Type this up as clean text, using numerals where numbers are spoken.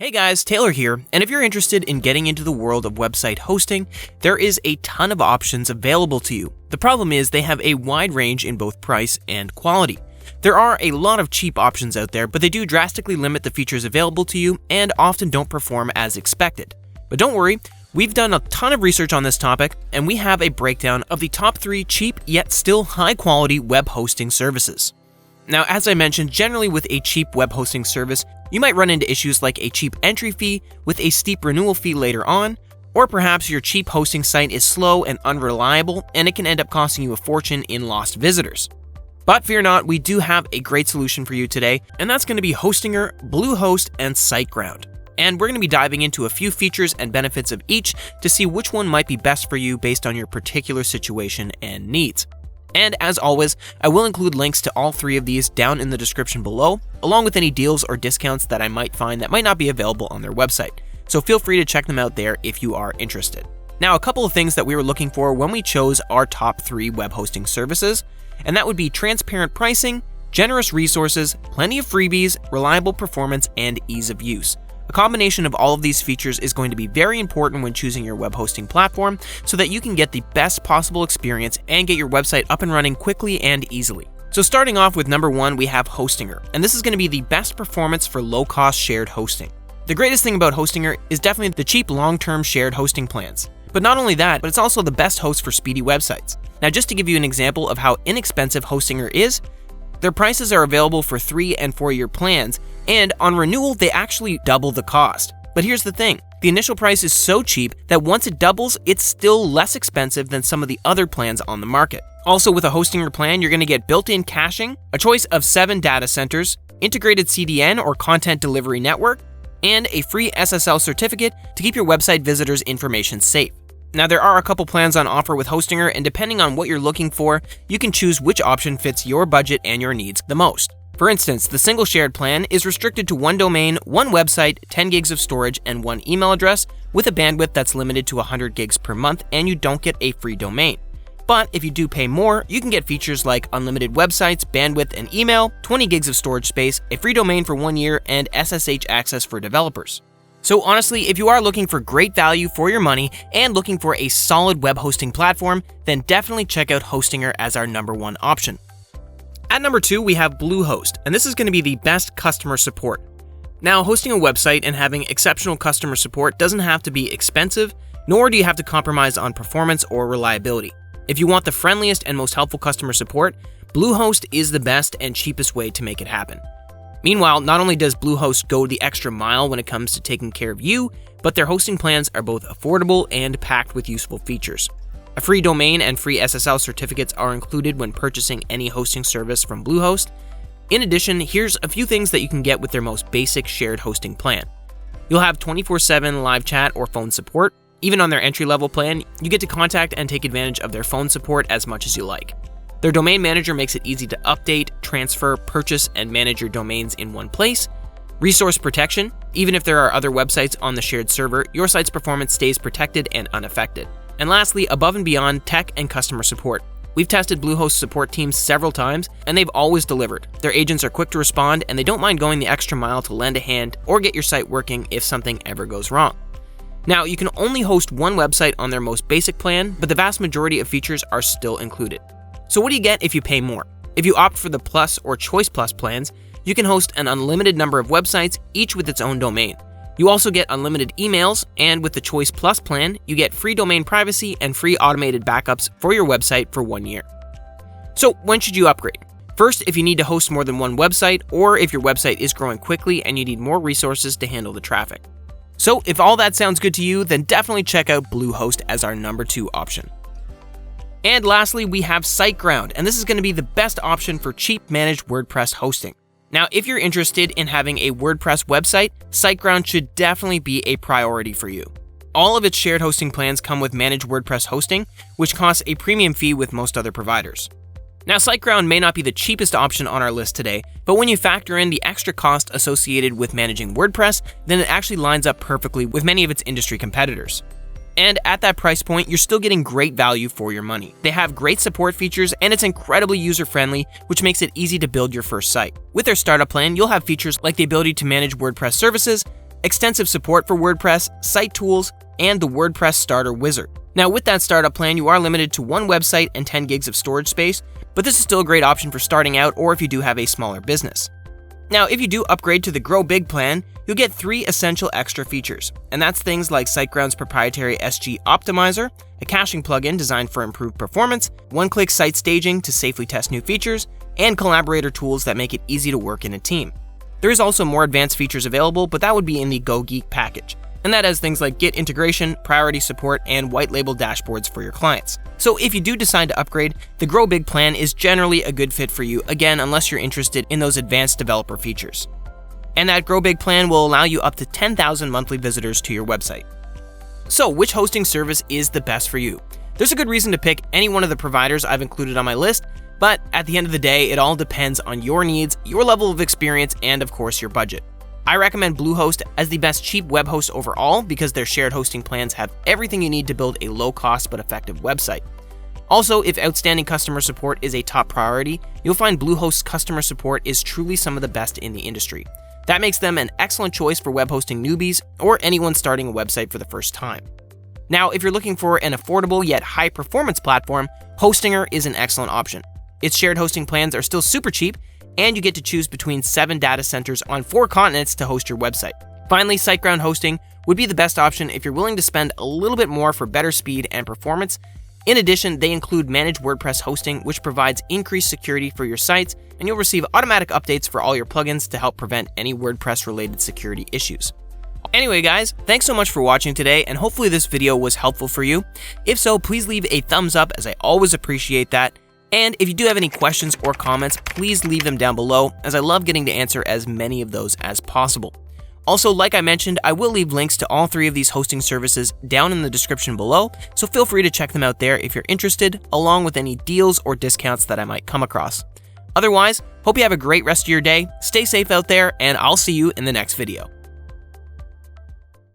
Hey guys, Taylor here, and if you're interested in getting into the world of website hosting, there is a ton of options available to you. The problem is they have a wide range in both price and quality. There are a lot of cheap options out there, but they do drastically limit the features available to you and often don't perform as expected. But don't worry, we've done a ton of research on this topic, and we have a breakdown of the top 3 cheap yet still high quality web hosting services. Now, as I mentioned, generally with a cheap web hosting service, you might run into issues like a cheap entry fee with a steep renewal fee later on, or perhaps your cheap hosting site is slow and unreliable and it can end up costing you a fortune in lost visitors. But fear not, we do have a great solution for you today, and that's going to be Hostinger, Bluehost, and SiteGround. And we're going to be diving into a few features and benefits of each to see which one might be best for you based on your particular situation and needs. And as always, I will include links to all 3 of these down in the description below, along with any deals or discounts that I might find that might not be available on their website. So feel free to check them out there if you are interested. Now, a couple of things that we were looking for when we chose our top 3 web hosting services, and that would be transparent pricing, generous resources, plenty of freebies, reliable performance, and ease of use. A combination of all of these features is going to be very important when choosing your web hosting platform so that you can get the best possible experience and get your website up and running quickly and easily. So starting off with number 1, we have Hostinger, and this is going to be the best performance for low-cost shared hosting. The greatest thing about Hostinger is definitely the cheap long-term shared hosting plans. But not only that, but it's also the best host for speedy websites. Now, just to give you an example of how inexpensive Hostinger is, their prices are available for 3 and 4-year plans, and on renewal, they actually double the cost. But here's the thing, the initial price is so cheap that once it doubles, it's still less expensive than some of the other plans on the market. Also, with a Hostinger plan, you're going to get built-in caching, a choice of 7 data centers, integrated CDN or content delivery network, and a free SSL certificate to keep your website visitors' information safe. Now, there are a couple plans on offer with Hostinger, and depending on what you're looking for, you can choose which option fits your budget and your needs the most. For instance, the single shared plan is restricted to 1 domain, 1 website, 10 gigs of storage, and 1 email address with a bandwidth that's limited to 100 gigs per month, and you don't get a free domain. But if you do pay more, you can get features like unlimited websites, bandwidth and email, 20 gigs of storage space, a free domain for 1 year, and SSH access for developers. So honestly, if you are looking for great value for your money and looking for a solid web hosting platform, then definitely check out Hostinger as our number 1 option. At number 2, we have Bluehost, and this is going to be the best customer support. Now, hosting a website and having exceptional customer support doesn't have to be expensive, nor do you have to compromise on performance or reliability. If you want the friendliest and most helpful customer support, Bluehost is the best and cheapest way to make it happen. Meanwhile, not only does Bluehost go the extra mile when it comes to taking care of you, but their hosting plans are both affordable and packed with useful features. A free domain and free SSL certificates are included when purchasing any hosting service from Bluehost. In addition, here's a few things that you can get with their most basic shared hosting plan. You'll have 24/7 live chat or phone support. Even on their entry-level plan, you get to contact and take advantage of their phone support as much as you like. Their domain manager makes it easy to update, transfer, purchase, and manage your domains in one place. Resource protection. Even if there are other websites on the shared server, your site's performance stays protected and unaffected. And lastly, above and beyond tech and customer support. We've tested Bluehost support teams several times, and they've always delivered. Their agents are quick to respond, and they don't mind going the extra mile to lend a hand or get your site working if something ever goes wrong. Now, you can only host 1 website on their most basic plan, but the vast majority of features are still included. So what do you get if you pay more? If you opt for the Plus or Choice Plus plans, you can host an unlimited number of websites, each with its own domain. You also get unlimited emails, and with the Choice Plus plan, you get free domain privacy and free automated backups for your website for 1 year. So when should you upgrade? First, if you need to host more than 1 website, or if your website is growing quickly and you need more resources to handle the traffic. So if all that sounds good to you, then definitely check out Bluehost as our number 2 option. And lastly, we have SiteGround, and this is going to be the best option for cheap managed WordPress hosting. Now, if you're interested in having a WordPress website, SiteGround should definitely be a priority for you. All of its shared hosting plans come with managed WordPress hosting, which costs a premium fee with most other providers. Now, SiteGround may not be the cheapest option on our list today, but when you factor in the extra cost associated with managing WordPress, then it actually lines up perfectly with many of its industry competitors. And at that price point, you're still getting great value for your money. They have great support features, and it's incredibly user-friendly, which makes it easy to build your first site. With their startup plan, you'll have features like the ability to manage WordPress services, extensive support for WordPress, site tools, and the WordPress Starter Wizard. Now, with that startup plan, you are limited to 1 website and 10 gigs of storage space, but this is still a great option for starting out or if you do have a smaller business. Now, if you do upgrade to the Grow Big plan, you'll get 3 essential extra features, and that's things like SiteGround's proprietary SG Optimizer, a caching plugin designed for improved performance, one-click site staging to safely test new features, and collaborator tools that make it easy to work in a team. There is also more advanced features available, but that would be in the Go Geek package, and that has things like Git integration, priority support, and white label dashboards for your clients. So if you do decide to upgrade, the Grow Big plan is generally a good fit for you, again, unless you're interested in those advanced developer features. And that Grow Big plan will allow you up to 10,000 monthly visitors to your website. So which hosting service is the best for you? There's a good reason to pick any one of the providers I've included on my list, but at the end of the day, it all depends on your needs, your level of experience, and of course your budget. I recommend Bluehost as the best cheap web host overall because their shared hosting plans have everything you need to build a low-cost but effective website. Also, if outstanding customer support is a top priority, you'll find Bluehost's customer support is truly some of the best in the industry. That makes them an excellent choice for web hosting newbies or anyone starting a website for the first time. Now, if you're looking for an affordable yet high-performance platform, Hostinger is an excellent option. Its shared hosting plans are still super cheap, and you get to choose between 7 data centers on 4 continents to host your website. Finally, SiteGround hosting would be the best option if you're willing to spend a little bit more for better speed and performance. In addition, they include managed WordPress hosting, which provides increased security for your sites, and you'll receive automatic updates for all your plugins to help prevent any WordPress-related security issues. Anyway, guys, thanks so much for watching today, and hopefully this video was helpful for you. If so, please leave a thumbs up, as I always appreciate that. And if you do have any questions or comments, please leave them down below, as I love getting to answer as many of those as possible. Also, like I mentioned, I will leave links to all 3 of these hosting services down in the description below, so feel free to check them out there if you're interested, along with any deals or discounts that I might come across. Otherwise, hope you have a great rest of your day, stay safe out there, and I'll see you in the next video.